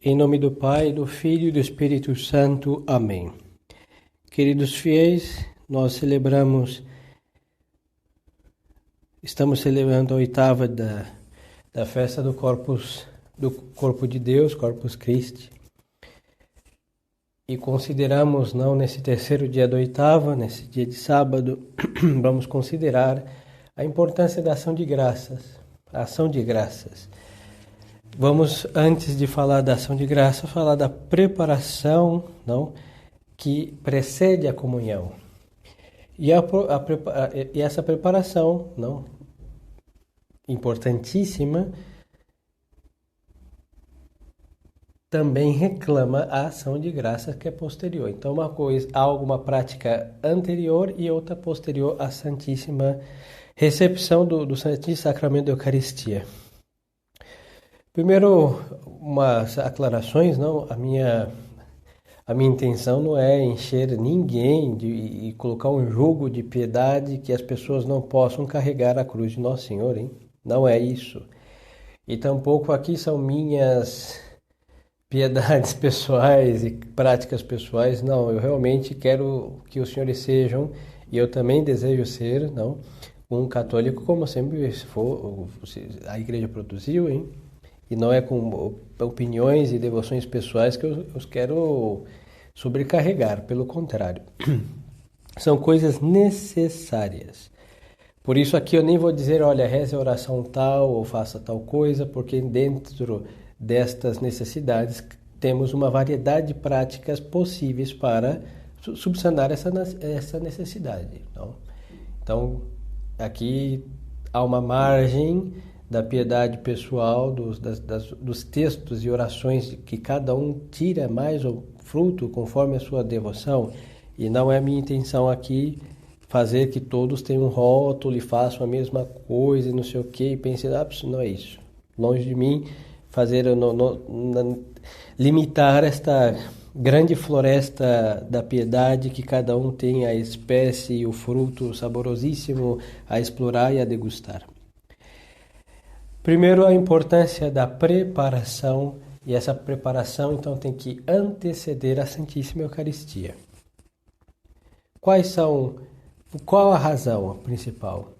Em nome do Pai, do Filho e do Espírito Santo. Amém. Queridos fiéis, estamos celebrando a oitava da festa do Corpo de Deus, Corpus Christi. E consideramos, nesse terceiro dia da oitava, nesse dia de sábado, vamos considerar a importância da ação de graças. A ação de graças. Vamos, antes de falar da ação de graça, falar da preparação, que precede a comunhão. E essa preparação, importantíssima, também reclama a ação de graça que é posterior. Então, uma prática anterior e outra posterior à Santíssima recepção do Santíssimo Sacramento da Eucaristia. Primeiro, umas aclarações, a minha intenção não é encher ninguém e colocar um jugo de piedade que as pessoas não possam carregar a cruz de Nosso Senhor, hein? Não é isso. E tampouco aqui são minhas piedades pessoais e práticas pessoais. Não, eu realmente quero que os senhores sejam, e eu também desejo ser, um católico como sempre a igreja produziu, hein? E não é com opiniões e devoções pessoais que eu quero sobrecarregar, pelo contrário. São coisas necessárias. Por isso aqui eu nem vou dizer, reze a oração tal ou faça tal coisa, porque dentro destas necessidades temos uma variedade de práticas possíveis para subsanar essa necessidade. Então, aqui há uma margem da piedade pessoal, dos textos e orações que cada um tira mais o fruto conforme a sua devoção, e não é a minha intenção aqui fazer que todos tenham um rótulo e façam a mesma coisa e não sei o que, e pensem, não é isso. Longe de mim limitar esta grande floresta da piedade, que cada um tem a espécie e o fruto saborosíssimo a explorar e a degustar. Primeiro, a importância da preparação, e essa preparação então tem que anteceder a Santíssima Eucaristia. Qual a razão principal?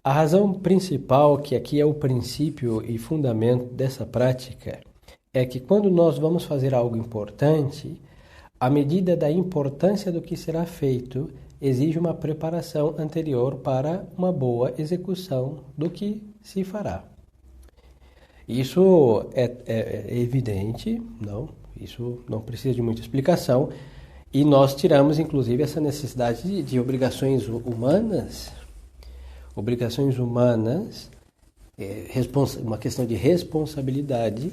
A razão principal, que aqui é o princípio e fundamento dessa prática, é que quando nós vamos fazer algo importante, a medida da importância do que será feito exige uma preparação anterior para uma boa execução do que se fará. Isso é evidente, isso não precisa de muita explicação, e nós tiramos inclusive essa necessidade de obrigações humanas, uma questão de responsabilidade,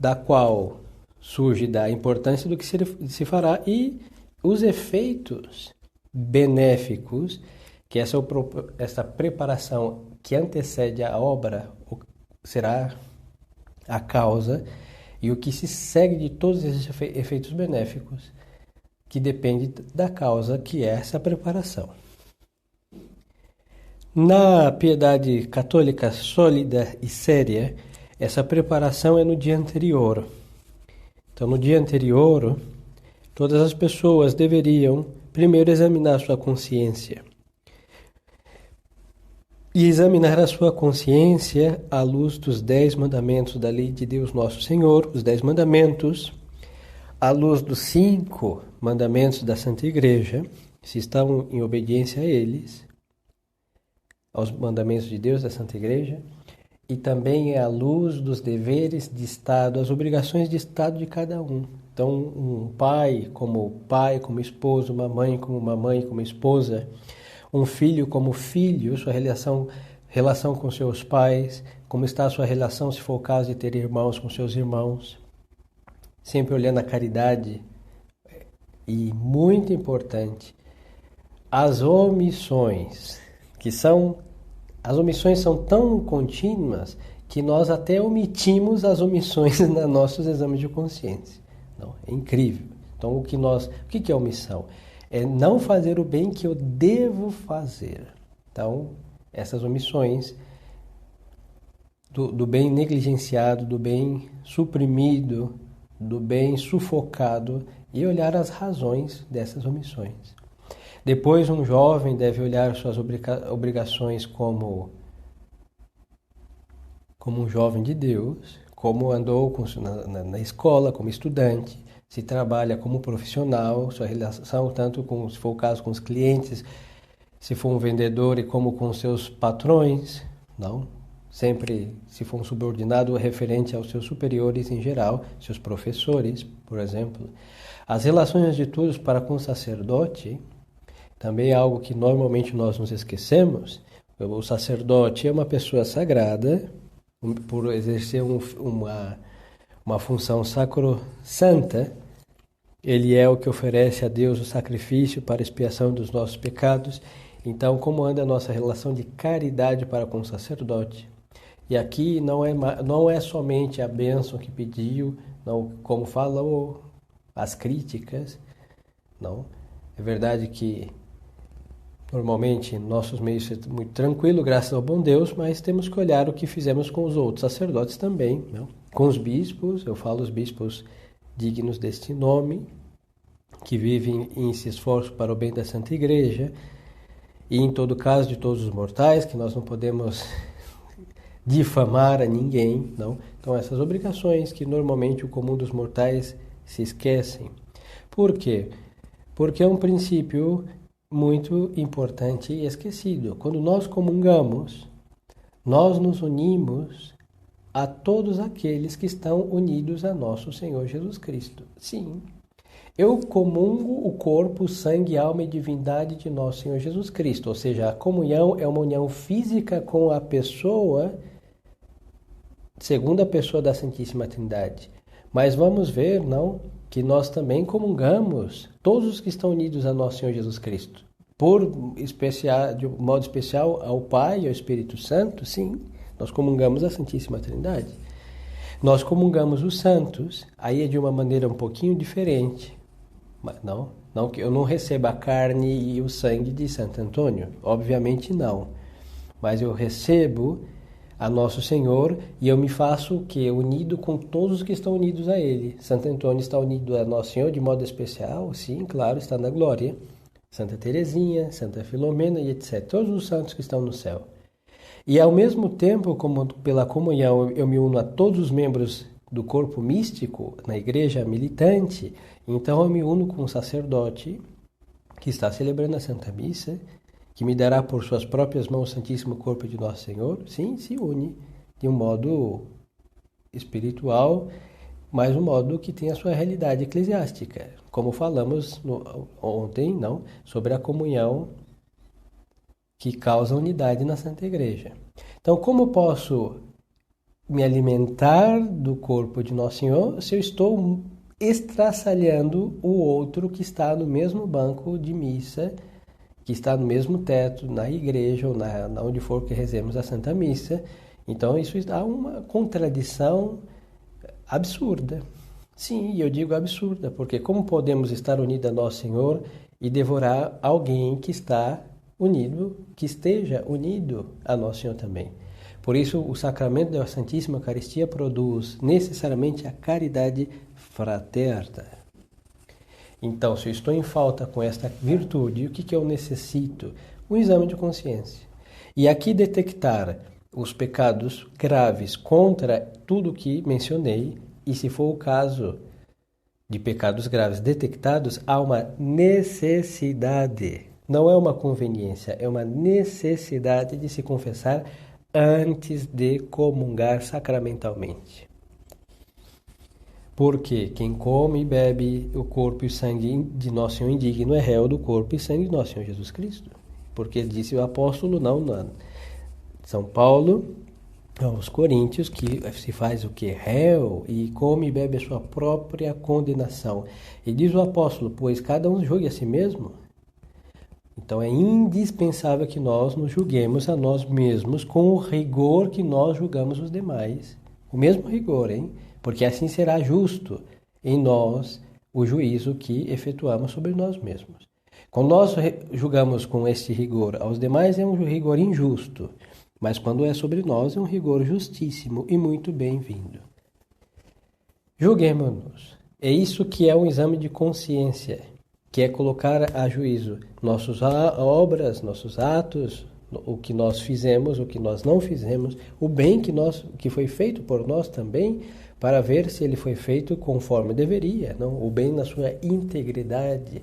da qual surge da importância do que se fará e os efeitos benéficos que essa preparação que antecede a obra será a causa, e o que se segue de todos esses efeitos benéficos, que depende da causa, que é essa preparação. Na piedade católica sólida e séria, essa preparação é no dia anterior. Então, no dia anterior, todas as pessoas deveriam primeiro examinar sua consciência. E examinar a sua consciência à luz dos 10 mandamentos da lei de Deus Nosso Senhor, os 10 mandamentos, à luz dos 5 mandamentos da Santa Igreja, se estão em obediência a eles, aos mandamentos de Deus da Santa Igreja, e também à luz dos deveres de Estado, as obrigações de Estado de cada um. Então, um pai, como esposo, uma mãe, como esposa, um filho como filho, sua relação com seus pais, como está a sua relação, se for o caso de ter irmãos, com seus irmãos, sempre olhando a caridade. E muito importante, as omissões são tão contínuas que nós até omitimos as omissões nos nossos exames de consciência. É incrível. Então, o que é omissão? É não fazer o bem que eu devo fazer. Então, essas omissões do bem negligenciado, do bem suprimido, do bem sufocado e olhar as razões dessas omissões. Depois, um jovem deve olhar suas obrigações como um jovem de Deus, como andou na escola, como estudante, se trabalha como profissional, sua relação tanto com, se for o caso, com os clientes, se for um vendedor e como com seus patrões, não? Sempre, se for um subordinado, referente aos seus superiores em geral, seus professores, por exemplo. As relações de todos para com o sacerdote, também é algo que normalmente nós nos esquecemos. O sacerdote é uma pessoa sagrada, por exercer uma função sacrossanta. Ele é o que oferece a Deus o sacrifício para a expiação dos nossos pecados. Então, como anda a nossa relação de caridade para com o sacerdote? E aqui não é somente a bênção que pediu, não, como falam as críticas, não. É verdade que normalmente nossos meios é muito tranquilo, graças ao bom Deus, mas temos que olhar o que fizemos com os outros sacerdotes também, não? Com os bispos, eu falo os bispos dignos deste nome, que vivem em se esforço para o bem da Santa Igreja, e em todo caso de todos os mortais, que nós não podemos difamar a ninguém, não? Então essas obrigações que normalmente o comum dos mortais se esquecem. Por quê? Porque é um princípio muito importante e esquecido. Quando nós comungamos, nós nos unimos a todos aqueles que estão unidos a nosso Senhor Jesus Cristo. Sim, eu comungo o corpo, sangue, alma e divindade de nosso Senhor Jesus Cristo. Ou seja, a comunhão é uma união física com a pessoa, segunda pessoa da Santíssima Trindade. Mas vamos ver, não, que nós também comungamos todos os que estão unidos a nosso Senhor Jesus Cristo. De modo especial ao Pai e ao Espírito Santo, sim, nós comungamos a Santíssima Trindade. Nós comungamos os santos, aí é de uma maneira um pouquinho diferente. Mas não que eu não receba a carne e o sangue de Santo Antônio, obviamente não. Mas eu recebo a Nosso Senhor e eu me faço o quê? Unido com todos os que estão unidos a Ele. Santo Antônio está unido a Nosso Senhor de modo especial, sim, claro, está na glória. Santa Teresinha, Santa Filomena e etc. Todos os santos que estão no céu. E ao mesmo tempo, como pela comunhão eu me uno a todos os membros do corpo místico, na igreja militante, então eu me uno com um sacerdote que está celebrando a Santa Missa, que me dará por suas próprias mãos o Santíssimo Corpo de Nosso Senhor, sim, se une de um modo espiritual, mas um modo que tem a sua realidade eclesiástica, como falamos ontem, não, sobre a comunhão que causa unidade na Santa Igreja. Então, como posso me alimentar do corpo de Nosso Senhor se eu estou estraçalhando o outro que está no mesmo banco de missa, que está no mesmo teto, na igreja ou na onde for que rezemos a Santa Missa? Então isso dá uma contradição absurda. Sim, eu digo absurda, porque como podemos estar unidos a Nosso Senhor e devorar alguém que está unido, que esteja unido a Nosso Senhor também? Por isso, o sacramento da Santíssima Eucaristia produz necessariamente a caridade fraterna. Então, se eu estou em falta com esta virtude, o que eu necessito? Um exame de consciência. E aqui detectar os pecados graves contra tudo que mencionei, e se for o caso de pecados graves detectados, há uma necessidade. Não é uma conveniência, é uma necessidade de se confessar antes de comungar sacramentalmente. Porque quem come e bebe o corpo e o sangue de Nosso Senhor indigno é réu do corpo e sangue de Nosso Senhor Jesus Cristo. Porque disse o apóstolo, São Paulo, aos Coríntios, que se faz o que? Réu, e come e bebe a sua própria condenação. E diz o apóstolo, pois cada um julgue a si mesmo. Então é indispensável que nós nos julguemos a nós mesmos com o rigor que nós julgamos os demais. O mesmo rigor, hein? Porque assim será justo em nós o juízo que efetuamos sobre nós mesmos. Quando nós julgamos com este rigor aos demais, é um rigor injusto. mas quando é sobre nós é um rigor justíssimo e muito bem-vindo. Julguemo-nos. É isso que é um exame de consciência, que é colocar a juízo nossas obras, nossos atos, o que nós fizemos, o que nós não fizemos, o bem que foi feito por nós também, para ver se ele foi feito conforme deveria, não? O bem na sua integridade.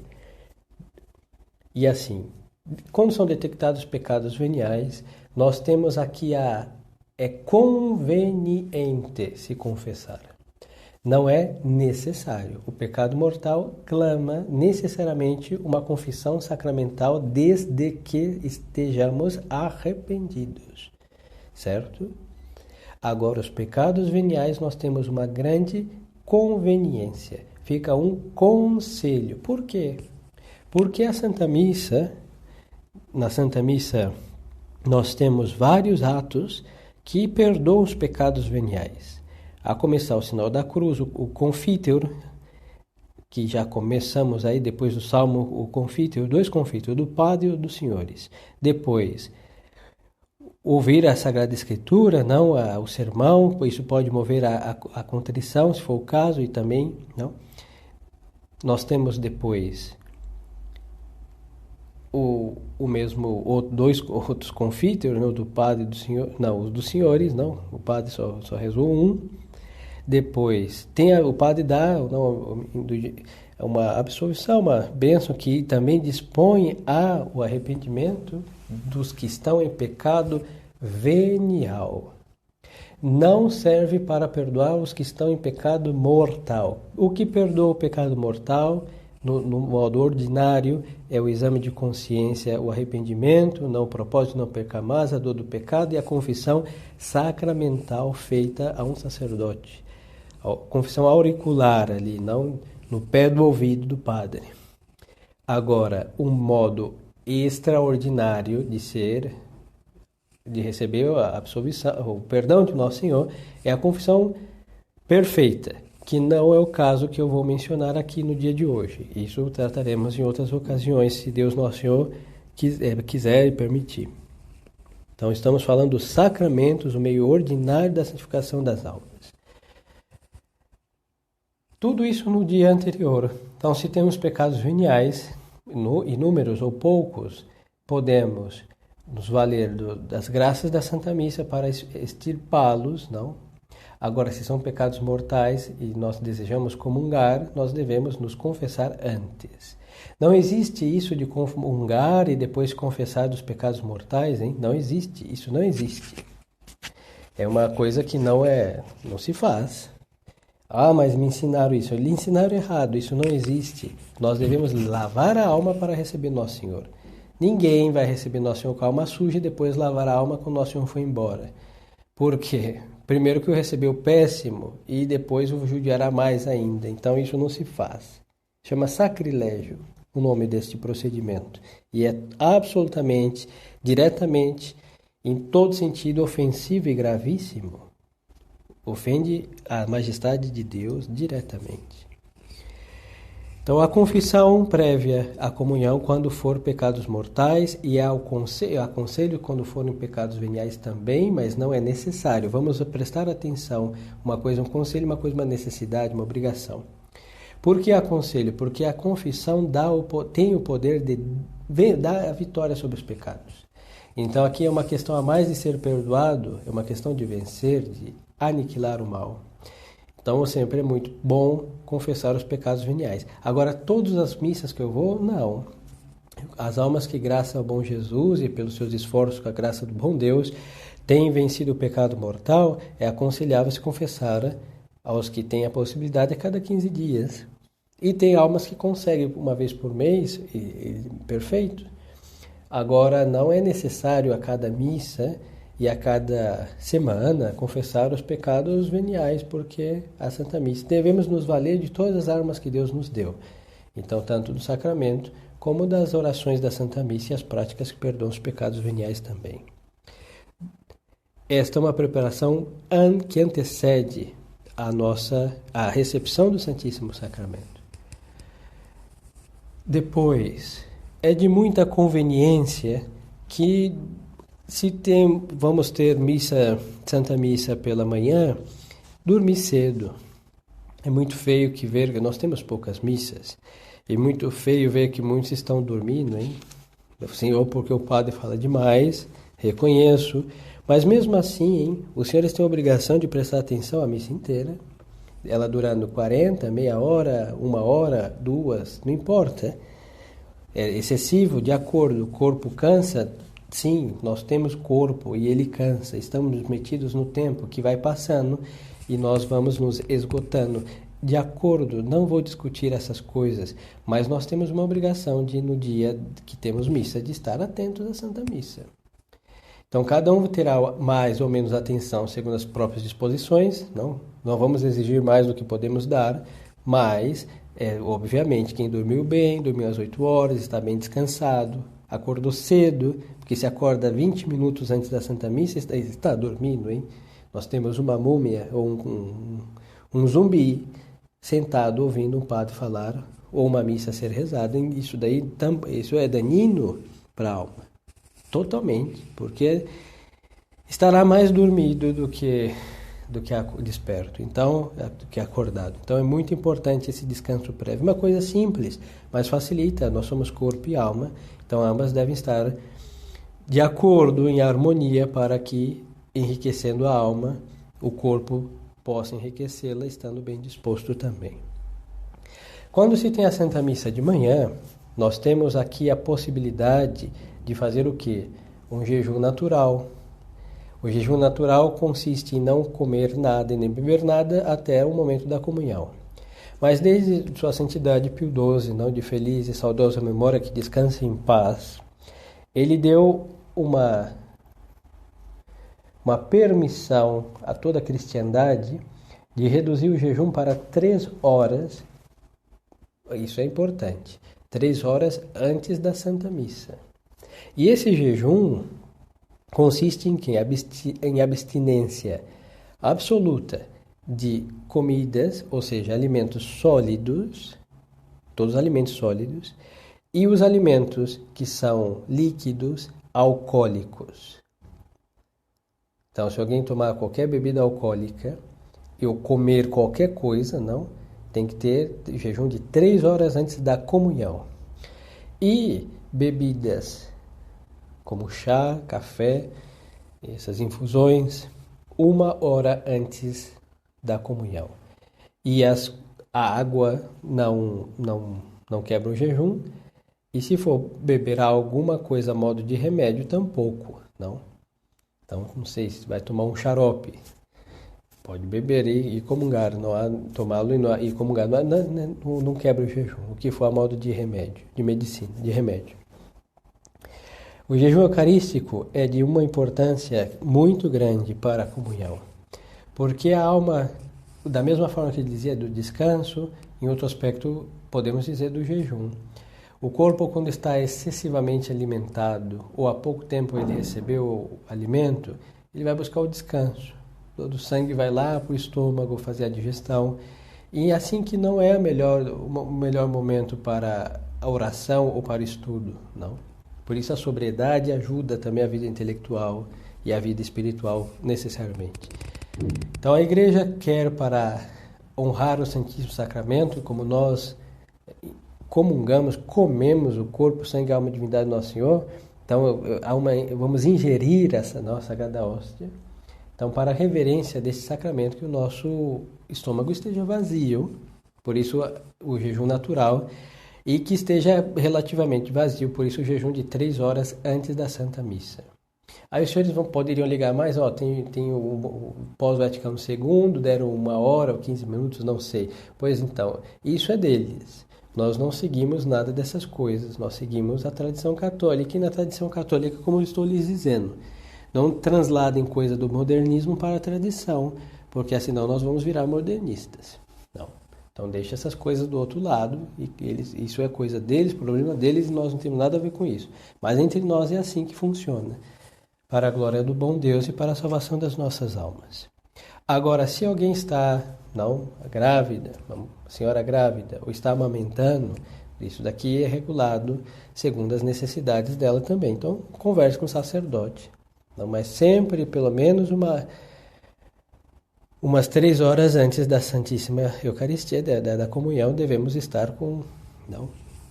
E assim, quando são detectados pecados veniais, nós temos aqui é conveniente se confessar. Não é necessário. O pecado mortal clama necessariamente uma confissão sacramental desde que estejamos arrependidos, certo? Agora, os pecados veniais, nós temos uma grande conveniência. Fica um conselho. Por quê? Porque na Santa Missa, nós temos vários atos que perdoam os pecados veniais. A começar o sinal da cruz, o Confiteor, que já começamos aí depois do Salmo, o Confiteor, 2 Confiteor, do Padre e dos Senhores. Depois, ouvir a Sagrada Escritura, não o sermão, isso pode mover a contrição, se for o caso, e também, não. Nós temos depois dois outros confiteor, não, do Padre e do Senhor, não, os dos Senhores, não, o Padre só rezou um. Depois, o Padre dá uma absolvição, uma bênção que também dispõe o arrependimento dos que estão em pecado venial. Não serve para perdoar os que estão em pecado mortal. O que perdoa o pecado mortal, no modo ordinário, é o exame de consciência, o arrependimento, não o propósito, não perca mais a dor do pecado e a confissão sacramental feita a um sacerdote. A confissão auricular ali, não no pé do ouvido do padre. Agora, um modo extraordinário de receber a absolvição, o perdão de Nosso Senhor, é a confissão perfeita, que não é o caso que eu vou mencionar aqui no dia de hoje. Isso trataremos em outras ocasiões, se Deus Nosso Senhor quiser e permitir. Então, estamos falando dos sacramentos, o meio ordinário da santificação das almas. Tudo isso no dia anterior. Então, se temos pecados veniais, inúmeros ou poucos, podemos nos valer das graças da Santa Missa para extirpá-los, não? Agora, se são pecados mortais e nós desejamos comungar, nós devemos nos confessar antes. Não existe isso de comungar e depois confessar dos pecados mortais, hein? Não existe, isso não existe. É uma coisa que não se faz. Ah, mas me ensinaram isso. Lhe ensinaram errado, isso não existe. Nós devemos lavar a alma para receber Nosso Senhor. Ninguém vai receber Nosso Senhor com a alma suja e depois lavar a alma quando Nosso Senhor foi embora. Por quê? Primeiro que o recebeu péssimo e depois o judiará mais ainda. Então isso não se faz. Chama sacrilégio o nome deste procedimento. E é absolutamente, diretamente, em todo sentido, ofensivo e gravíssimo. Ofende a majestade de Deus diretamente. Então, a confissão prévia à comunhão quando for pecados mortais e aconselho quando forem pecados veniais também, mas não é necessário. Vamos prestar atenção. Uma coisa é um conselho, uma coisa é uma necessidade, uma obrigação. Por que aconselho? Porque a confissão tem o poder de dar a vitória sobre os pecados. Então, aqui é uma questão a mais de ser perdoado, é uma questão de vencer, de aniquilar o mal. Então, sempre é muito bom confessar os pecados veniais. Agora, todas as missas que eu vou, não. As almas que, graças ao bom Jesus e pelos seus esforços com a graça do bom Deus, têm vencido o pecado mortal, é aconselhável se confessar aos que têm a possibilidade a cada 15 dias. E tem almas que conseguem uma vez por mês, perfeito. Agora, não é necessário a cada missa e a cada semana confessar os pecados veniais, porque a Santa Missa devemos nos valer de todas as armas que Deus nos deu. Então, tanto do sacramento como das orações da Santa Missa e as práticas que perdoam os pecados veniais também. Esta é uma preparação que antecede a recepção do Santíssimo Sacramento. Depois, é de muita conveniência que vamos ter Santa Missa pela manhã, dormir cedo. É muito feio nós temos poucas missas, é muito feio ver que muitos estão dormindo, hein? Assim, ou porque o padre fala demais, reconheço, mas mesmo assim, hein, os senhores têm a obrigação de prestar atenção à missa inteira, ela durando 40, meia hora, 1 hora, 2, não importa. É excessivo, de acordo, o corpo cansa, sim, nós temos corpo e ele cansa, estamos metidos no tempo que vai passando e nós vamos nos esgotando. De acordo, não vou discutir essas coisas, mas nós temos uma obrigação de, no dia que temos missa, de estar atentos à Santa Missa. Então, cada um terá mais ou menos atenção segundo as próprias disposições, não vamos exigir mais do que podemos dar, mas, obviamente, quem dormiu bem, dormiu às 8 horas, está bem descansado, acordou cedo, porque se acorda 20 minutos antes da Santa Missa, está dormindo, hein? Nós temos uma múmia ou um zumbi sentado ouvindo um padre falar ou uma missa ser rezada. Isso é danino para a alma, totalmente, porque estará mais dormido do que desperto, então, do que acordado. Então é muito importante esse descanso prévio. Uma coisa simples, mas facilita. Nós somos corpo e alma, então ambas devem estar de acordo, em harmonia, para que, enriquecendo a alma, o corpo possa enriquecê-la, estando bem disposto também. Quando se tem a Santa Missa de manhã, nós temos aqui a possibilidade de fazer o quê? Um jejum natural. O jejum natural consiste em não comer nada e nem beber nada até o momento da comunhão. Mas desde sua santidade Pio XII, não de feliz e saudosa memória, que descanse em paz, ele deu uma permissão a toda a cristandade de reduzir o jejum para 3 horas, isso é importante, 3 horas antes da Santa Missa. E esse jejum consiste em quê? Em abstinência absoluta de comidas, ou seja, alimentos sólidos, todos os alimentos sólidos, e os alimentos que são líquidos, alcoólicos. Então, se alguém tomar qualquer bebida alcoólica ou comer qualquer coisa, tem que ter jejum de 3 horas antes da comunhão. E bebidas como chá, café, essas infusões, 1 hora antes da comunhão. E a água não quebra o jejum. E se for beber alguma coisa a modo de remédio, tampouco, não. Então, não sei se vai tomar um xarope, pode beber e comungar, tomá-lo e comungar, não quebra o jejum, o que for a modo de remédio, de medicina, de remédio. O jejum eucarístico é de uma importância muito grande para a comunhão, porque a alma, da mesma forma que ele dizia do descanso, em outro aspecto podemos dizer do jejum. O corpo, quando está excessivamente alimentado, ou há pouco tempo ele recebeu o alimento, ele vai buscar o descanso. Todo o sangue vai lá para o estômago fazer a digestão. E assim que não é o melhor momento para a oração ou para o estudo, não. Por isso a sobriedade ajuda também a vida intelectual e a vida espiritual necessariamente. Então a Igreja quer, para honrar o Santíssimo Sacramento, como nós comemos o corpo, sangue, alma e divindade do Nosso Senhor, então vamos ingerir essa nossa Sagrada Hóstia. Então, para a reverência desse sacramento, que o nosso estômago esteja vazio, por isso o jejum natural, e que esteja relativamente vazio, por isso o jejum de 3 horas antes da Santa Missa. Aí os senhores poderiam ligar mais, tem o pós-Vaticano II, deram 1 hora ou 15 minutos, não sei. Pois então, isso é deles. Nós não seguimos nada dessas coisas, nós seguimos a tradição católica, e na tradição católica, como eu estou lhes dizendo, não transladem coisa do modernismo para a tradição, porque senão nós vamos virar modernistas. Não. Então deixa essas coisas do outro lado, e isso é coisa deles, problema deles, e nós não temos nada a ver com isso. Mas entre nós é assim que funciona, para a glória do bom Deus e para a salvação das nossas almas. Agora, se alguém está grávida, uma senhora grávida, ou está amamentando, isso daqui é regulado segundo as necessidades dela também. Então, converse com o sacerdote. não, mas sempre pelo menos umas 3 horas antes da Santíssima Eucaristia, da comunhão, devemos estar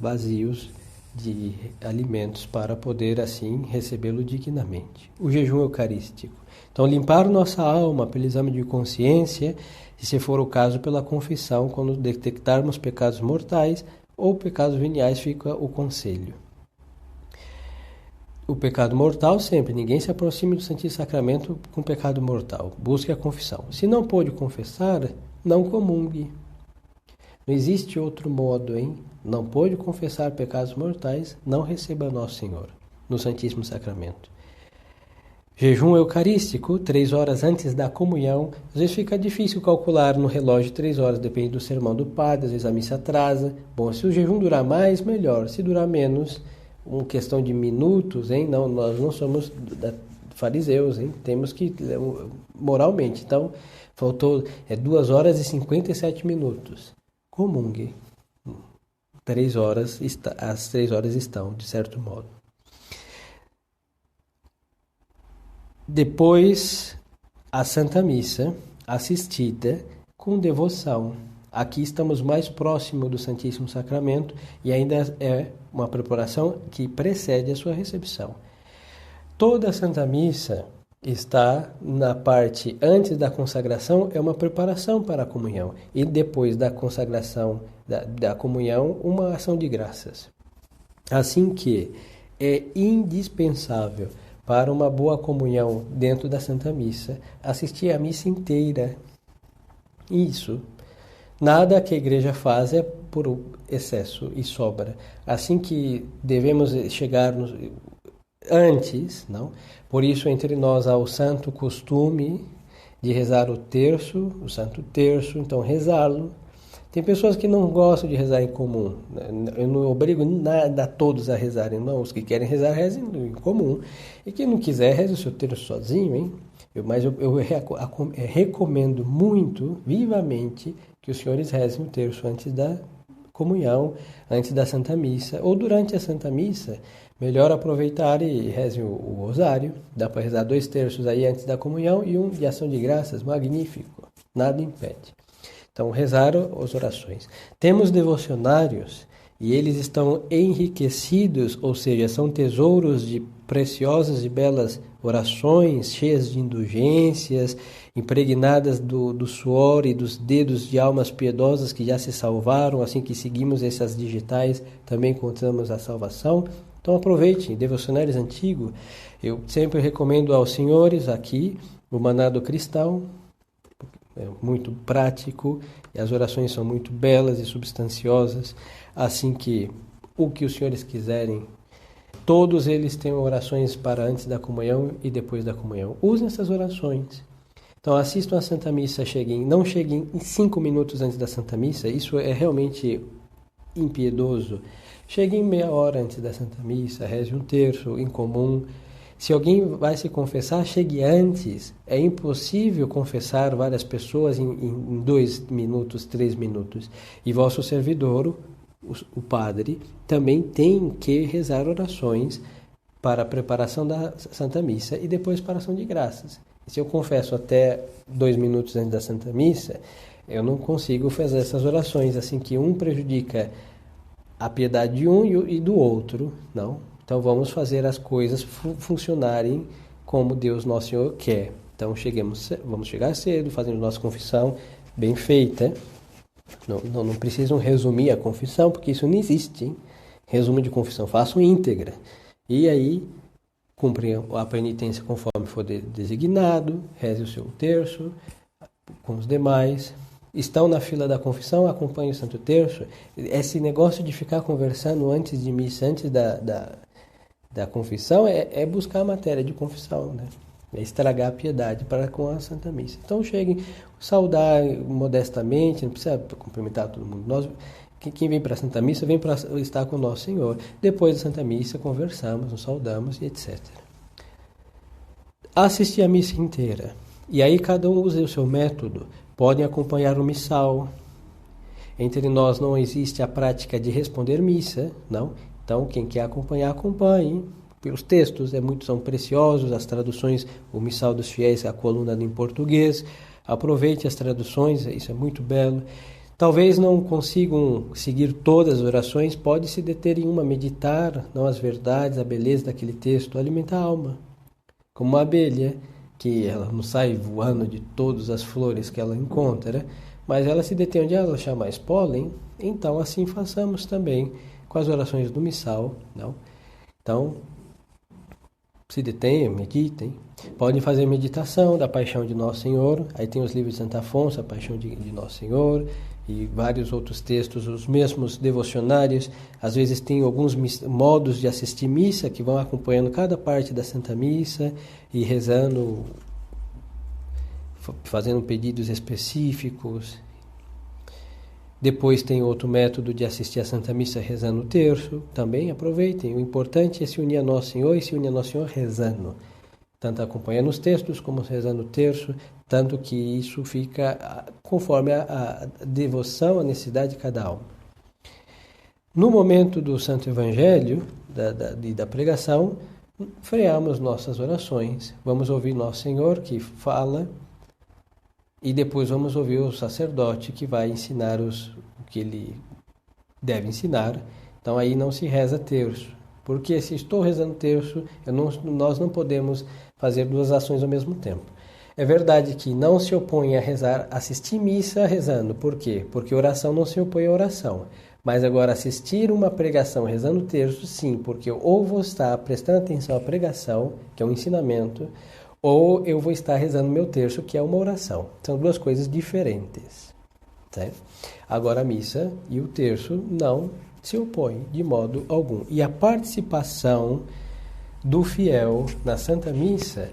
vazios de alimentos para poder assim recebê-lo dignamente. O jejum eucarístico. Então, limpar nossa alma pelo exame de consciência, e se for o caso, pela confissão, quando detectarmos pecados mortais ou pecados veniais, fica o conselho. O pecado mortal sempre, ninguém se aproxime do Santíssimo Sacramento com pecado mortal. Busque a confissão. Se não pôde confessar, não comungue. Não existe outro modo, hein? Não pôde confessar pecados mortais, não receba Nosso Senhor no Santíssimo Sacramento. Jejum eucarístico, 3 horas antes da comunhão. Às vezes fica difícil calcular no relógio 3 horas, depende do sermão do padre, às vezes a missa atrasa. Bom, se o jejum durar mais, melhor. Se durar menos, uma questão de minutos, hein? Não, nós não somos fariseus, hein? Temos que, moralmente. Então, faltou 2 horas e 57 minutos. Comungue. 3 horas, as 3 horas estão, de certo modo. Depois, a Santa Missa, assistida com devoção. Aqui estamos mais próximo do Santíssimo Sacramento e ainda é uma preparação que precede a sua recepção. Toda a Santa Missa está na parte antes da consagração, é uma preparação para a comunhão. E depois da consagração da comunhão, uma ação de graças. Assim que é indispensável para uma boa comunhão dentro da Santa Missa, assistir à missa inteira. Isso. Nada que a igreja faz é por excesso e sobra. Assim que devemos chegar antes, não? Por isso entre nós há o santo costume de rezar o terço, o santo terço, então rezá-lo. Tem pessoas que não gostam de rezar em comum. Eu não obrigo nada a todos a rezarem, não. Os que querem rezar, rezem em comum. E quem não quiser, reze o seu terço sozinho, hein? Mas eu recomendo muito, vivamente, que os senhores rezem o terço antes da comunhão, antes da Santa Missa, ou durante a Santa Missa. Melhor aproveitar e rezem o rosário. Dá para rezar 2 terços aí antes da comunhão e um de ação de graças, magnífico. Nada impede. Então, rezar as orações. Temos devocionários e eles estão enriquecidos, ou seja, são tesouros de preciosas e belas orações, cheias de indulgências, impregnadas do suor e dos dedos de almas piedosas que já se salvaram. Assim que seguimos essas digitais, também encontramos a salvação. Então aproveitem, devocionários antigos. Eu sempre recomendo aos senhores aqui o Maná do Cristão, é muito prático, e as orações são muito belas e substanciosas. Assim que o que os senhores quiserem, todos eles têm orações para antes da comunhão e depois da comunhão. Usem essas orações. Então assistam a Santa Missa, não cheguem em 5 minutos antes da Santa Missa, isso é realmente impiedoso. Cheguem meia hora antes da Santa Missa, reze um terço em comum. Se alguém vai se confessar, chegue antes. É impossível confessar várias pessoas em 2 minutos, 3 minutos. E vosso servidor, o padre, também tem que rezar orações para a preparação da Santa Missa e depois para a ação de graças. Se eu confesso até 2 minutos antes da Santa Missa, eu não consigo fazer essas orações, assim que um prejudica a piedade de um e do outro, não? Então vamos fazer as coisas funcionarem como Deus Nosso Senhor quer. Então vamos chegar cedo, fazendo nossa confissão bem feita. Não precisam resumir a confissão, porque isso não existe, hein? Resumo de confissão, façam íntegra. E aí, cumprir a penitência conforme for designado, reze o seu terço com os demais. Estão na fila da confissão, acompanhem o Santo Terço. Esse negócio de ficar conversando antes de missa, antes da confissão, é buscar a matéria de confissão, né? É estragar a piedade para com a Santa Missa. Então cheguem, saudar modestamente, não precisa cumprimentar todo mundo. Quem vem para a Santa Missa vem para estar com o Nosso Senhor. Depois da Santa Missa conversamos, nos saudamos e etc. Assistir a missa inteira. E aí cada um usa o seu método. Podem acompanhar o missal. Entre nós não existe a prática de responder missa, não? Então, quem quer acompanhar, acompanhe. pelos textos, são preciosos, as traduções, o Missal dos Fiéis, a coluna em português. Aproveite as traduções, isso é muito belo. Talvez não consigam seguir todas as orações, pode se deter em uma, meditar, não as verdades, a beleza daquele texto, alimentar a alma. Como uma abelha, que ela não sai voando de todas as flores que ela encontra, mas ela se detém onde ela achar mais pólen, então assim façamos também com as orações do Missal, não? Então, se detenham, meditem. Podem fazer meditação da Paixão de Nosso Senhor. Aí tem os livros de Santo Afonso, a Paixão de Nosso Senhor, e vários outros textos, os mesmos devocionários. Às vezes tem alguns modos de assistir missa que vão acompanhando cada parte da Santa Missa e rezando, fazendo pedidos específicos. Depois tem outro método de assistir a Santa Missa rezando o terço. Também aproveitem. O importante é se unir a Nosso Senhor e se unir a Nosso Senhor rezando. Tanto acompanhando os textos como rezando o terço. Tanto que isso fica conforme a devoção, a necessidade de cada alma. No momento do Santo Evangelho, da pregação, freamos nossas orações. Vamos ouvir Nosso Senhor que fala. E depois vamos ouvir o sacerdote que vai ensinar o que ele deve ensinar. Então aí não se reza terço. Porque se estou rezando terço, nós não podemos fazer duas ações ao mesmo tempo. É verdade que não se opõe a rezar, assistir missa rezando. Por quê? Porque oração não se opõe à oração. Mas agora assistir uma pregação rezando terço, sim, porque ou vou estar prestando atenção à pregação, que é um ensinamento, ou eu vou estar rezando meu terço, que é uma oração. São duas coisas diferentes. Certo? Agora a missa e o terço não se opõem de modo algum. E a participação do fiel na Santa Missa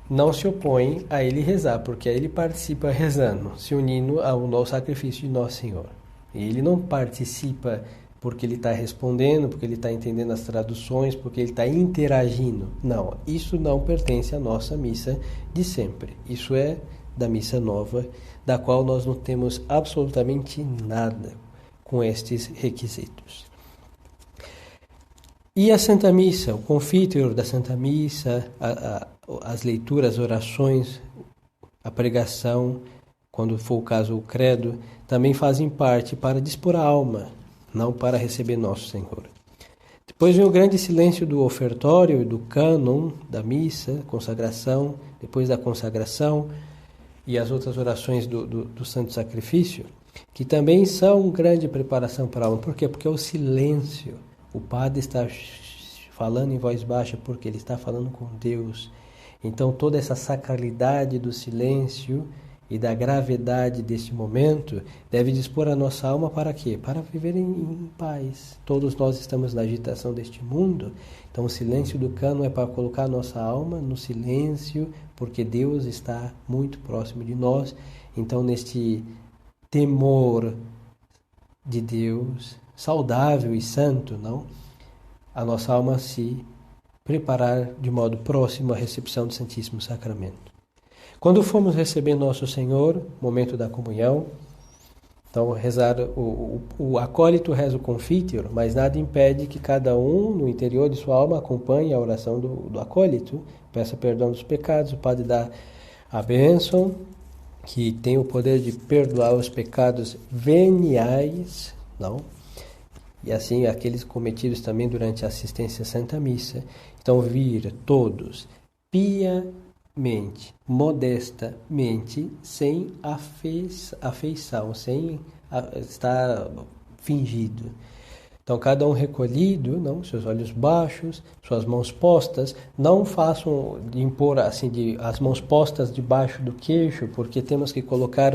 não se opõe a ele rezar, porque aí ele participa rezando, se unindo ao sacrifício de Nosso Senhor. E ele não participa porque ele está respondendo, porque ele está entendendo as traduções, porque ele está interagindo. Não, isso não pertence à nossa missa de sempre. Isso é da missa nova, da qual nós não temos absolutamente nada com estes requisitos. E a Santa Missa, o confíteor da Santa Missa, as leituras, as orações, a pregação, quando for o caso o credo, também fazem parte para dispor a alma, não para receber Nosso Senhor. Depois vem o grande silêncio do ofertório, do cânon, da missa, consagração, depois da consagração e as outras orações do Santo Sacrifício, que também são grande preparação para a alma. Por quê? Porque é o silêncio. O padre está falando em voz baixa porque ele está falando com Deus. Então toda essa sacralidade do silêncio e da gravidade deste momento deve dispor a nossa alma para quê? Para viver em paz. Todos nós estamos na agitação deste mundo, então o silêncio do cânon é para colocar a nossa alma no silêncio, porque Deus está muito próximo de nós. Então neste temor de Deus, saudável e santo, não? A nossa alma se preparar de modo próximo à recepção do Santíssimo Sacramento. Quando formos receber Nosso Senhor, momento da comunhão, então rezar, o acólito reza o confíteor, mas nada impede que cada um, no interior de sua alma, acompanhe a oração do acólito, peça perdão dos pecados, o padre dá a bênção, que tem o poder de perdoar os pecados veniais, não? E assim aqueles cometidos também durante a assistência à Santa Missa. Então vir todos piamente, modestamente, sem afeição, sem estar fingido. Então cada um recolhido, não, seus olhos baixos, suas mãos postas, não façam de impor assim as mãos postas debaixo do queixo, porque temos que colocar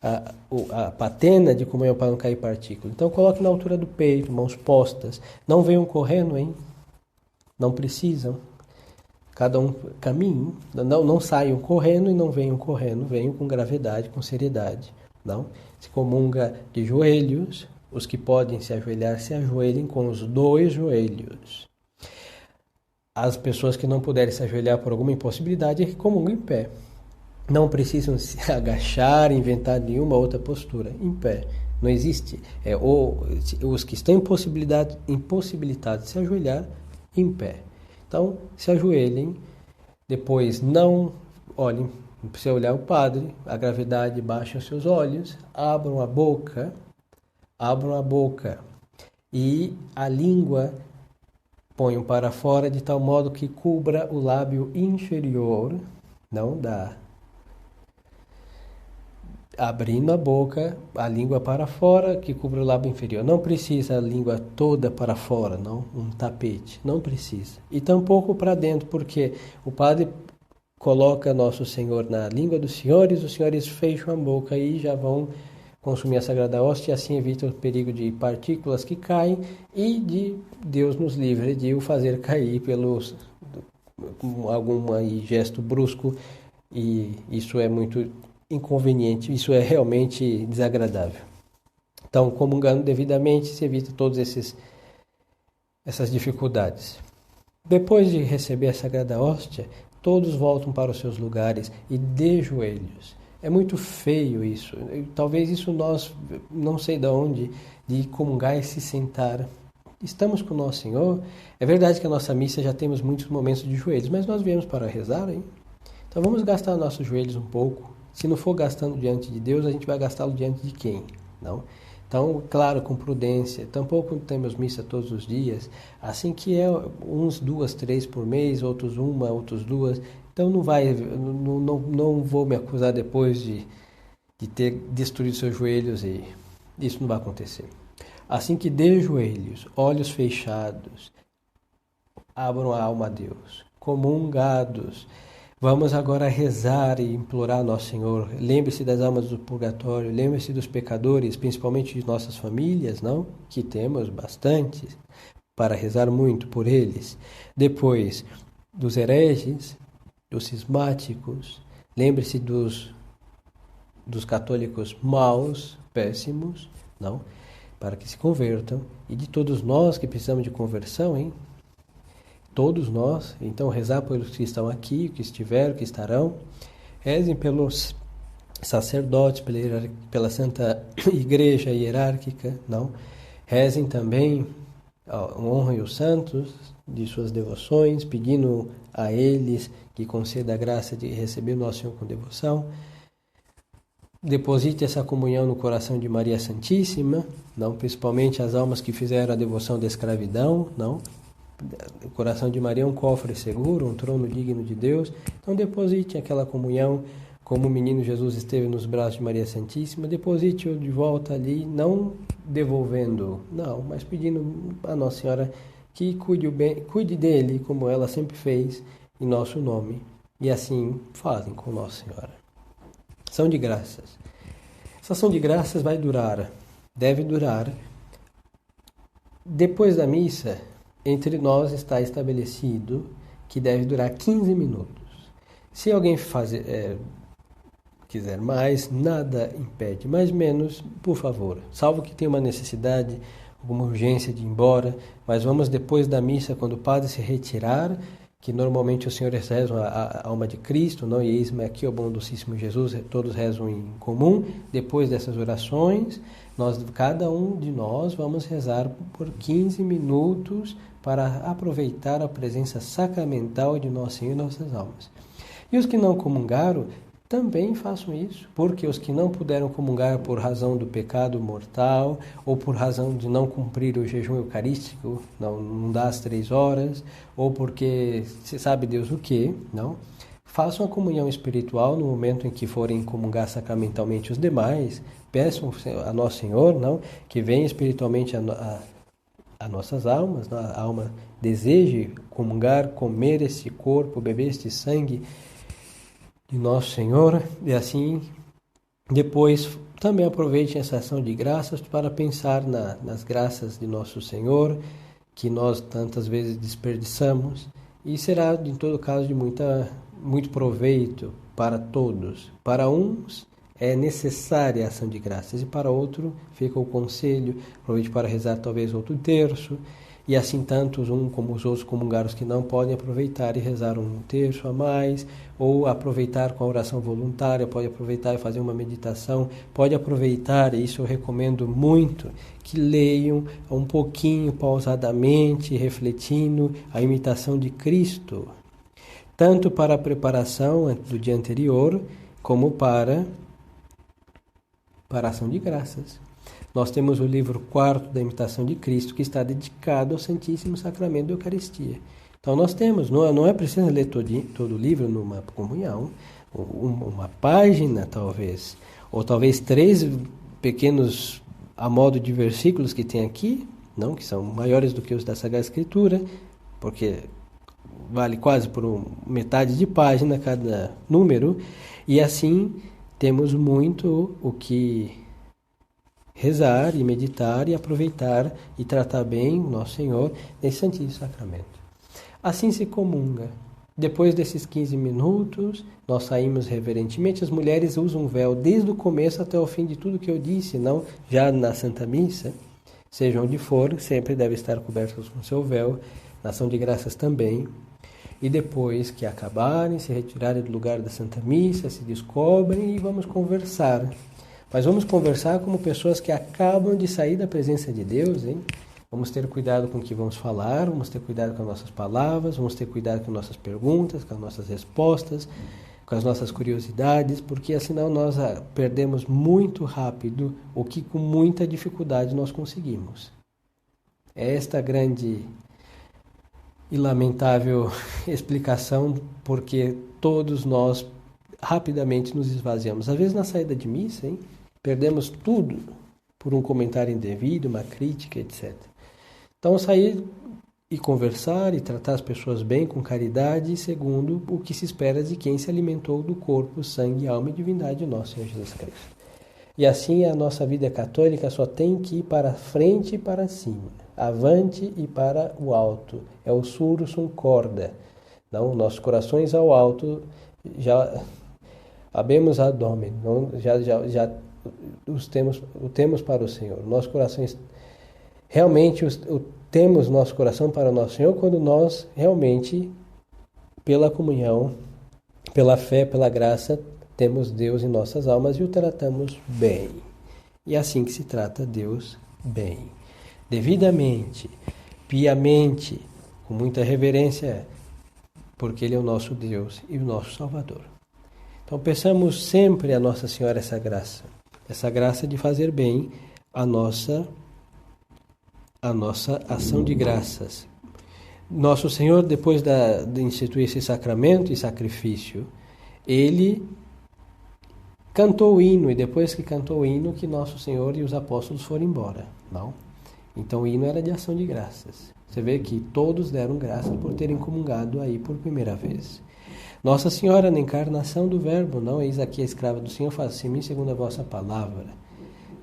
a patena de comunhão para não cair partícula. Então coloque na altura do peito, mãos postas. Não venham correndo, hein? Não precisam. Cada um caminhe. Não saiam correndo e não venham correndo. Venham com gravidade, com seriedade. Não? Se comunga de joelhos. Os que podem se ajoelhar, se ajoelhem com os 2 joelhos. As pessoas que não puderem se ajoelhar por alguma impossibilidade, comungam em pé. Não precisam se agachar, inventar nenhuma outra postura. Em pé. Não existe. Os que estão impossibilitados de se ajoelhar, em pé. Então, se ajoelhem, depois não olhem, não precisa olhar o padre, a gravidade, baixem os seus olhos, abram a boca e a língua ponham para fora de tal modo que cubra o lábio inferior, não dá. Abrindo a boca, a língua para fora, que cubra o lábio inferior. Não precisa a língua toda para fora, não, um tapete, não precisa. E tampouco para dentro, porque o padre coloca Nosso Senhor na língua dos senhores, os senhores fecham a boca e já vão consumir a Sagrada Hóstia, e assim evita o perigo de partículas que caem e de Deus nos livre de o fazer cair pelos algum gesto brusco, e isso é muito inconveniente, isso é realmente desagradável. Então, comungando devidamente, se evita todas essas dificuldades. Depois de receber a Sagrada Hóstia, todos voltam para os seus lugares e de joelhos. É muito feio isso. Talvez isso nós, não sei de onde, de comungar e se sentar. Estamos com o Nosso Senhor. É verdade que a nossa missa já temos muitos momentos de joelhos, mas nós viemos para rezar, hein? Então vamos gastar nossos joelhos um pouco. Se não for gastando diante de Deus, a gente vai gastá-lo diante de quem? Não? Então, claro, com prudência. Tampouco temos missa todos os dias. Assim que é uns 2, 3 por mês, outros 1, outros 2. Então não vou me acusar depois de ter destruído seus joelhos, e isso não vai acontecer. Assim que de joelhos, olhos fechados, abram a alma a Deus, comungados. Vamos agora rezar e implorar Nosso Senhor. Lembre-se das almas do purgatório, lembre-se dos pecadores, principalmente de nossas famílias, não? Que temos bastante, para rezar muito por eles. Depois, dos hereges, dos cismáticos, lembre-se dos católicos maus, péssimos, não? Para que se convertam. E de todos nós que precisamos de conversão, hein? Todos nós, então rezar pelos que estão aqui, que estiveram, que estarão. Rezem pelos sacerdotes, pela Santa Igreja Hierárquica, não? Rezem também, honrem os santos de suas devoções, pedindo a eles que conceda a graça de receber o Nosso Senhor com devoção. Deposite essa comunhão no coração de Maria Santíssima, não? Principalmente as almas que fizeram a devoção da escravidão, não? O coração de Maria é um cofre seguro, um trono digno de Deus. Então deposite aquela comunhão, como o menino Jesus esteve nos braços de Maria Santíssima, deposite-o de volta ali, não devolvendo, não, mas pedindo a Nossa Senhora que cuide dele, como ela sempre fez, em nosso nome. E assim fazem com Nossa Senhora. Ação de graças. Essa ação de graças deve durar. Depois da missa, entre nós está estabelecido que deve durar 15 minutos. Se alguém quiser mais, nada impede, mas menos, por favor. Salvo que tenha uma necessidade, alguma urgência de ir embora, mas vamos depois da missa, quando o padre se retirar, que normalmente os senhores rezam a alma de Cristo, não? E eis-me aqui, o bom docíssimo Jesus, todos rezam em comum. Depois dessas orações, cada um de nós vamos rezar por 15 minutos para aproveitar a presença sacramental de Nosso Senhor e nossas almas. E os que não comungaram, também façam isso, porque os que não puderam comungar por razão do pecado mortal, ou por razão de não cumprir o jejum eucarístico, não dá as 3 horas, ou porque se sabe Deus o que, não? Façam a comunhão espiritual no momento em que forem comungar sacramentalmente os demais, peçam a Nosso Senhor, não? Que venha espiritualmente a nossas almas, a alma deseje comungar, comer esse corpo, beber este sangue de Nosso Senhor, e assim depois também aproveitem essa ação de graças para pensar nas graças de Nosso Senhor, que nós tantas vezes desperdiçamos, e será, em todo caso, de muito proveito para todos. Para uns é necessária a ação de graças, e para outro fica o conselho, aproveite para rezar talvez outro terço, e assim tantos um como os outros comungaram que não podem aproveitar e rezar um terço a mais, ou aproveitar com a oração voluntária, pode aproveitar e fazer uma meditação, pode aproveitar, e isso eu recomendo muito, que leiam um pouquinho pausadamente, refletindo a imitação de Cristo, tanto para a preparação do dia anterior, como para a ação de graças. Nós temos o livro 4 da imitação de Cristo, que está dedicado ao Santíssimo Sacramento da Eucaristia. Então nós temos, não é preciso ler todo o livro numa comunhão, uma página talvez, ou talvez 3 pequenos, a modo de versículos que tem aqui, não, que são maiores do que os da Sagrada Escritura, porque vale quase por metade de página cada número, e assim temos muito o que rezar e meditar e aproveitar e tratar bem o Nosso Senhor nesse Santíssimo Sacramento. Assim se comunga. Depois desses 15 minutos, nós saímos reverentemente. As mulheres usam véu desde o começo até o fim de tudo que eu disse, não já na Santa Missa, seja onde for, sempre deve estar cobertas com seu véu, na ação de graças também. E depois que acabarem, se retirarem do lugar da Santa Missa, se descobrem e vamos conversar. Mas vamos conversar como pessoas que acabam de sair da presença de Deus, hein? Vamos ter cuidado com o que vamos falar, vamos ter cuidado com as nossas palavras, vamos ter cuidado com nossas perguntas, com as nossas respostas, com as nossas curiosidades, porque senão nós perdemos muito rápido o que com muita dificuldade nós conseguimos. É esta grande e lamentável explicação, porque todos nós rapidamente nos esvaziamos. Às vezes na saída de missa, hein? Perdemos tudo por um comentário indevido, uma crítica, etc. Então, sair e conversar e tratar as pessoas bem, com caridade, segundo o que se espera de quem se alimentou do corpo, sangue, alma e divindade de nosso Senhor Jesus Cristo. E assim a nossa vida católica só tem que ir para frente e para cima, avante e para o alto. É o sursum corda. Não, nossos corações ao alto, já habemos ad Domini, já o temos para o Senhor. Nossos corações realmente temos nosso coração para o nosso Senhor quando nós realmente, pela comunhão, pela fé, pela graça, temos Deus em nossas almas e o tratamos bem. E é assim que se trata Deus bem. Devidamente, piamente, com muita reverência, porque Ele é o nosso Deus e o nosso Salvador. Então peçamos sempre a Nossa Senhora essa graça de fazer bem a nossa ação de graças. Nosso Senhor, depois de instituir esse sacramento e sacrifício, Ele cantou o hino, e depois que cantou o hino, que Nosso Senhor e os apóstolos foram embora. Não? Então o hino era de ação de graças. Você vê que todos deram graças por terem comungado aí por primeira vez. Nossa Senhora, na encarnação do Verbo, não, eis aqui a escrava do Senhor, faça-se em mim segundo a vossa palavra.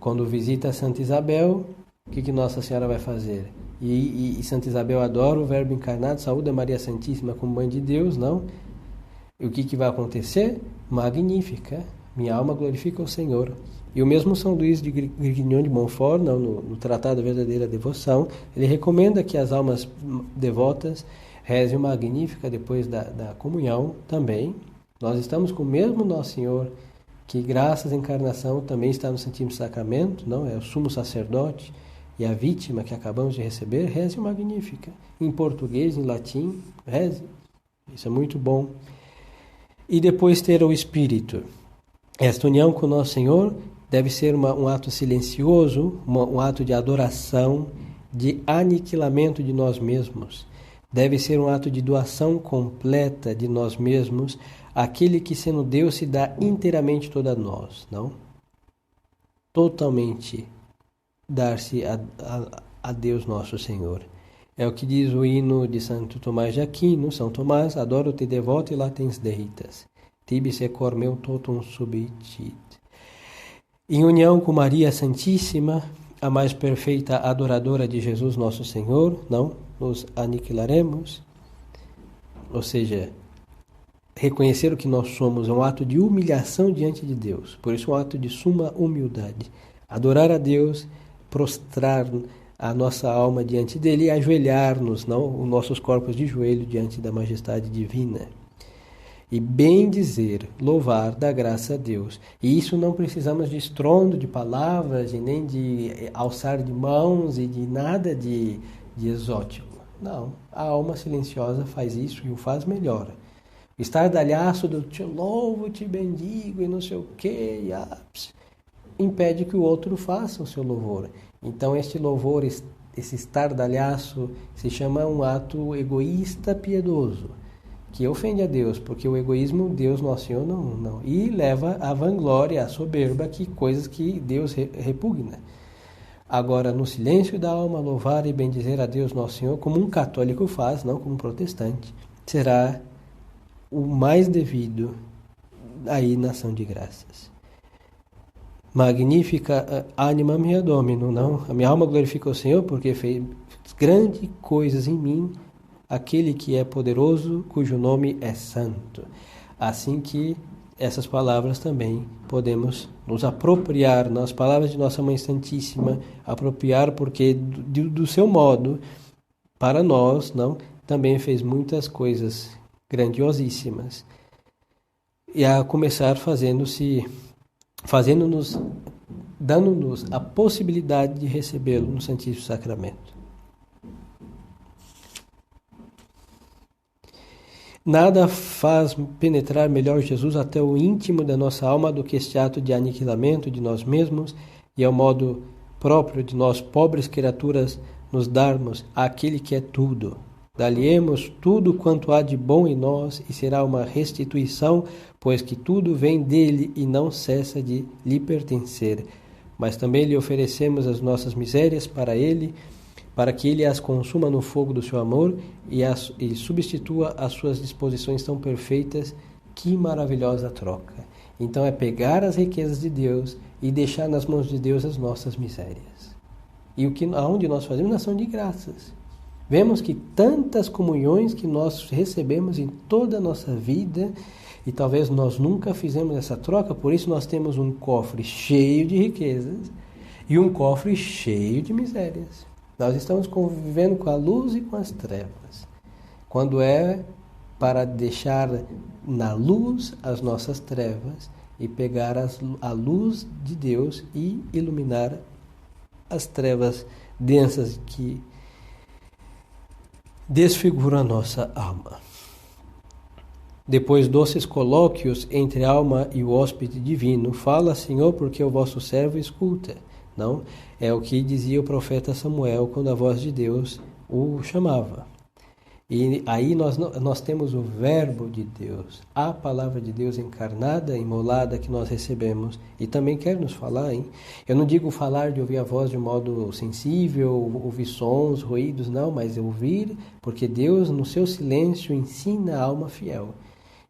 Quando visita Santa Isabel, o que Nossa Senhora vai fazer? E Santa Isabel adora o Verbo encarnado, saúda Maria Santíssima como Mãe de Deus, não? E o que vai acontecer? Magnífica, minha alma glorifica o Senhor. E o mesmo São Luís de Grignion de Montfort, não, no Tratado da Verdadeira Devoção, ele recomenda que as almas devotas rezem o Magnífica depois da comunhão também. Nós estamos com o mesmo Nosso Senhor, que graças à encarnação também está no Santíssimo Sacramento, não? É o sumo sacerdote e a vítima que acabamos de receber, reze o Magnífica. Em português, em latim, reze. Isso é muito bom. E depois ter o Espírito. Esta união com o Nosso Senhor deve ser um ato silencioso, um ato de adoração, de aniquilamento de nós mesmos. Deve ser um ato de doação completa de nós mesmos, aquele que, sendo Deus, se dá inteiramente todo a nós, não? Totalmente dar-se a Deus nosso Senhor. É o que diz o hino de Santo Tomás de Aquino. São Tomás, adoro-te devoto e latens deitas. Tibi secor meu totum subitit. Em união com Maria Santíssima, a mais perfeita adoradora de Jesus nosso Senhor, não nos aniquilaremos. Ou seja, reconhecer o que nós somos é um ato de humilhação diante de Deus. Por isso é um ato de suma humildade. Adorar a Deus, prostrar a nossa alma diante dele e ajoelhar-nos, não, os nossos corpos de joelho diante da majestade divina. E bem dizer, louvar, dar graça a Deus. E isso não precisamos de estrondo de palavras, e nem de alçar de mãos e de nada de exótico. Não, a alma silenciosa faz isso e o faz melhor. O estardalhaço do te louvo, te bendigo e não sei o que, impede que o outro faça o seu louvor. Então este louvor, esse estardalhaço, se chama um ato egoísta piedoso, que ofende a Deus, porque o egoísmo, Deus, nosso Senhor, não. E leva à vanglória, à soberba, que coisas que Deus repugna. Agora, no silêncio da alma, louvar e bendizer a Deus, nosso Senhor, como um católico faz, não como um protestante, será o mais devido aí na ação de graças. Magnifica anima mea Domino, não? A minha alma glorifica o Senhor, porque fez grandes coisas em mim, aquele que é poderoso, cujo nome é santo. Assim que essas palavras também podemos nos apropriar nas palavras de Nossa Mãe Santíssima, apropriar porque do seu modo, para nós, não, também fez muitas coisas grandiosíssimas. E a começar fazendo-nos, dando-nos a possibilidade de recebê-lo no Santíssimo Sacramento. Nada faz penetrar melhor Jesus até o íntimo da nossa alma do que este ato de aniquilamento de nós mesmos, e é o modo próprio de nós, pobres criaturas, nos darmos àquele que é tudo. Daliemos tudo quanto há de bom em nós, e será uma restituição, pois que tudo vem dele e não cessa de lhe pertencer. Mas também lhe oferecemos as nossas misérias para ele, para que ele as consuma no fogo do seu amor e substitua as suas disposições tão perfeitas. Que maravilhosa troca! Então é pegar as riquezas de Deus e deixar nas mãos de Deus as nossas misérias. E aonde nós fazemos? Na ação de graças. Vemos que tantas comunhões que nós recebemos em toda a nossa vida, e talvez nós nunca fizemos essa troca, por isso nós temos um cofre cheio de riquezas e um cofre cheio de misérias. Nós estamos convivendo com a luz e com as trevas. Quando é para deixar na luz as nossas trevas e pegar a luz de Deus e iluminar as trevas densas que desfiguram a nossa alma. Depois doces colóquios entre a alma e o hóspede divino, fala, Senhor, porque o vosso servo escuta. Não, é o que dizia o profeta Samuel quando a voz de Deus o chamava. E aí nós temos o verbo de Deus, a palavra de Deus encarnada, imolada, que nós recebemos. E também quer nos falar, hein? Eu não digo falar de ouvir a voz de um modo sensível, ouvir sons, ruídos, não, mas ouvir, porque Deus no seu silêncio ensina a alma fiel.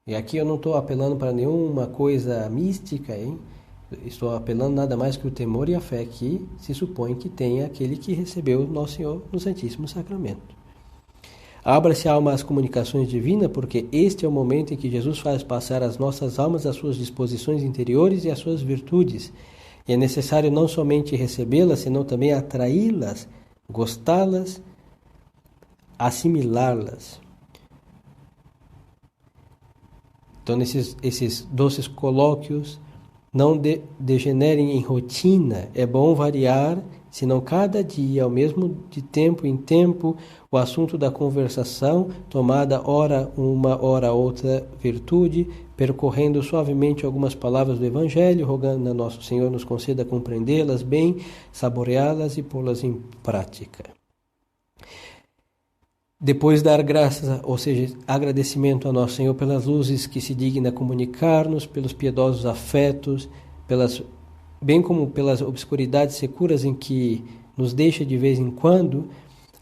E aqui eu não estou apelando para nenhuma coisa mística, hein? Estou apelando nada mais que o temor e a fé que se supõe que tem aquele que recebeu Nosso Senhor no Santíssimo Sacramento. Abra-se a alma às comunicações divinas, porque este é o momento em que Jesus faz passar as nossas almas às suas disposições interiores e às suas virtudes. E é necessário não somente recebê-las, senão também atraí-las, gostá-las, assimilá-las. Então, esses doces colóquios não degenerem em rotina. É bom variar, senão cada dia, ao mesmo de tempo em tempo, o assunto da conversação, tomada ora uma, ora outra virtude, percorrendo suavemente algumas palavras do Evangelho, rogando a Nosso Senhor nos conceda compreendê-las bem, saboreá-las e pô-las em prática. Depois dar graças, ou seja, agradecimento a Nosso Senhor pelas luzes que se digna comunicar-nos, pelos piedosos afetos, bem como pelas obscuridades securas em que nos deixa de vez em quando,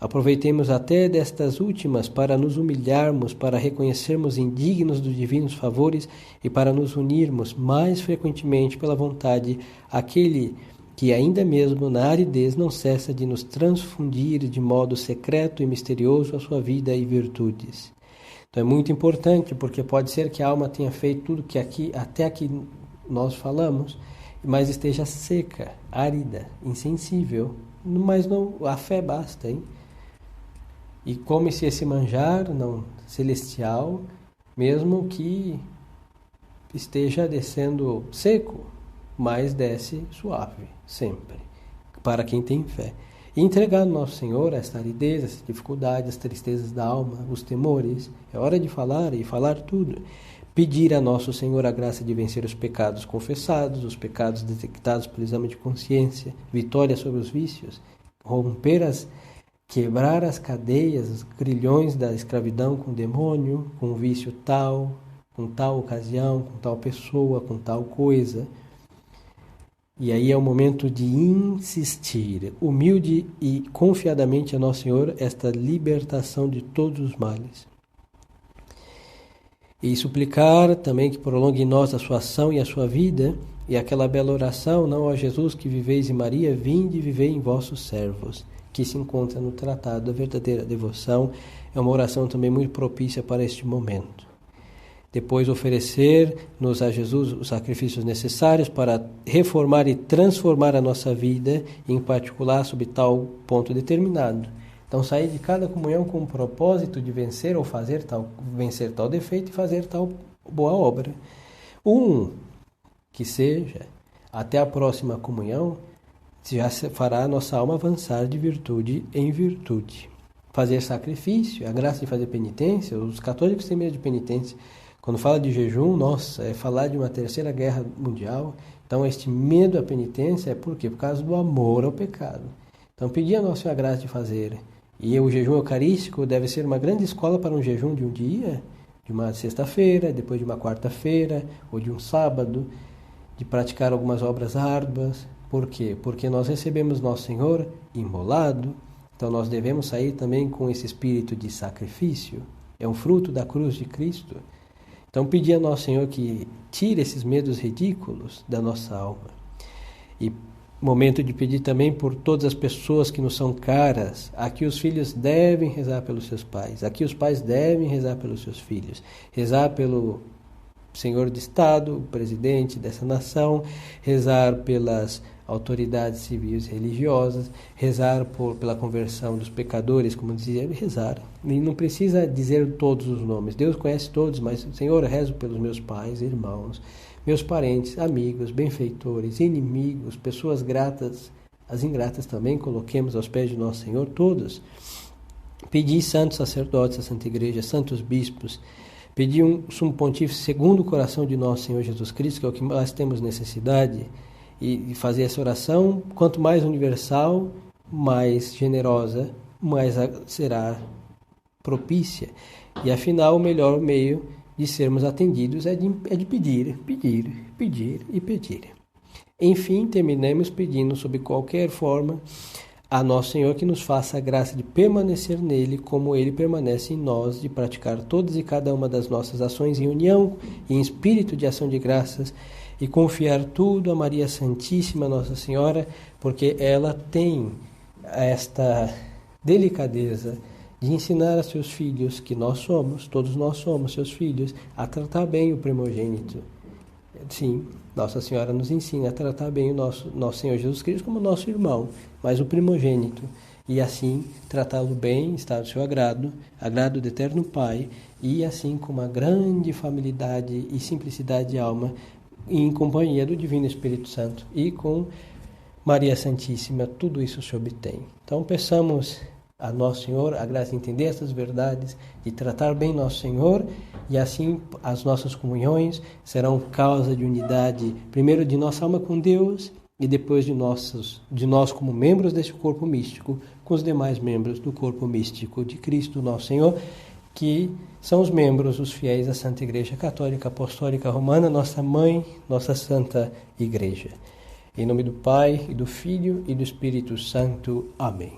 aproveitemos até destas últimas para nos humilharmos, para reconhecermos indignos dos divinos favores e para nos unirmos mais frequentemente pela vontade àquele que ainda mesmo na aridez não cessa de nos transfundir de modo secreto e misterioso a sua vida e virtudes. Então é muito importante, porque pode ser que a alma tenha feito tudo que até aqui nós falamos, mas esteja seca, árida, insensível, mas não, a fé basta, hein? E come-se esse manjar não celestial, mesmo que esteja descendo seco, mas desce suave, sempre, para quem tem fé. E entregar ao nosso Senhor esta aridez, essas dificuldades, as tristezas da alma, os temores. É hora de falar e falar tudo. Pedir a nosso Senhor a graça de vencer os pecados confessados, os pecados detectados pelo exame de consciência, vitória sobre os vícios, quebrar as cadeias, os grilhões da escravidão com o demônio, com o vício tal, com tal ocasião, com tal pessoa, com tal coisa. E aí é o momento de insistir, humilde e confiadamente a Nosso Senhor, esta libertação de todos os males. E suplicar também que prolongue em nós a sua ação e a sua vida, e aquela bela oração, não a Jesus que viveis em Maria, vinde e vivei em vossos servos, que se encontra no Tratado da Verdadeira Devoção, é uma oração também muito propícia para este momento. Depois oferecer-nos a Jesus os sacrifícios necessários para reformar e transformar a nossa vida, em particular sob tal ponto determinado. Então sair de cada comunhão com o propósito de vencer ou vencer tal defeito e fazer tal boa obra. Que seja, até a próxima comunhão, já fará a nossa alma avançar de virtude em virtude. Fazer sacrifício, a graça de fazer penitência, os católicos têm medo de penitência. Quando fala de jejum, é falar de uma terceira guerra mundial. Então, este medo à penitência é por quê? Por causa do amor ao pecado. Então, pedir a Nossa Senhora a graça de fazer. E o jejum eucarístico deve ser uma grande escola para um jejum de um dia, de uma sexta-feira, depois de uma quarta-feira, ou de um sábado, de praticar algumas obras árduas. Por quê? Porque nós recebemos Nosso Senhor imolado. Então, nós devemos sair também com esse espírito de sacrifício. É um fruto da cruz de Cristo. Então, pedir a Nosso Senhor que tire esses medos ridículos da nossa alma. E momento de pedir também por todas as pessoas que nos são caras. Aqui os filhos devem rezar pelos seus pais. Aqui os pais devem rezar pelos seus filhos. Rezar pelo Senhor de Estado, o presidente dessa nação. Rezar pelas autoridades civis e religiosas, rezar pela conversão dos pecadores, como dizia, rezar. E não precisa dizer todos os nomes, Deus conhece todos, mas, Senhor, rezo pelos meus pais, irmãos, meus parentes, amigos, benfeitores, inimigos, pessoas gratas, as ingratas também, coloquemos aos pés de nosso Senhor, todos. Pedi santos sacerdotes, a Santa Igreja, santos bispos, pedi um sumo pontífice segundo o coração de nosso Senhor Jesus Cristo, que é o que mais temos necessidade, e fazer essa oração, quanto mais universal, mais generosa, mais será propícia. E afinal, o melhor meio de sermos atendidos é de pedir, pedir, pedir e pedir. Enfim, terminemos pedindo, sob qualquer forma, a Nosso Senhor que nos faça a graça de permanecer nele, como ele permanece em nós, de praticar todas e cada uma das nossas ações em união e em espírito de ação de graças, e confiar tudo a Maria Santíssima Nossa Senhora, porque ela tem esta delicadeza de ensinar a seus filhos, que nós somos, todos nós somos seus filhos, a tratar bem o primogênito. Sim, Nossa Senhora nos ensina a tratar bem o nosso Senhor Jesus Cristo como nosso irmão, mas o primogênito, e assim tratá-lo bem, estar do seu agrado do Eterno Pai, e assim com uma grande familiaridade e simplicidade de alma, em companhia do Divino Espírito Santo e com Maria Santíssima, tudo isso se obtém. Então peçamos a Nosso Senhor a graça de entender essas verdades, de tratar bem Nosso Senhor, e assim as nossas comunhões serão causa de unidade, primeiro de nossa alma com Deus, e depois de nós como membros desse corpo místico, com os demais membros do corpo místico de Cristo, Nosso Senhor, que são os membros, os fiéis da Santa Igreja Católica Apostólica Romana, nossa mãe, nossa Santa Igreja. Em nome do Pai, e do Filho, e do Espírito Santo. Amém.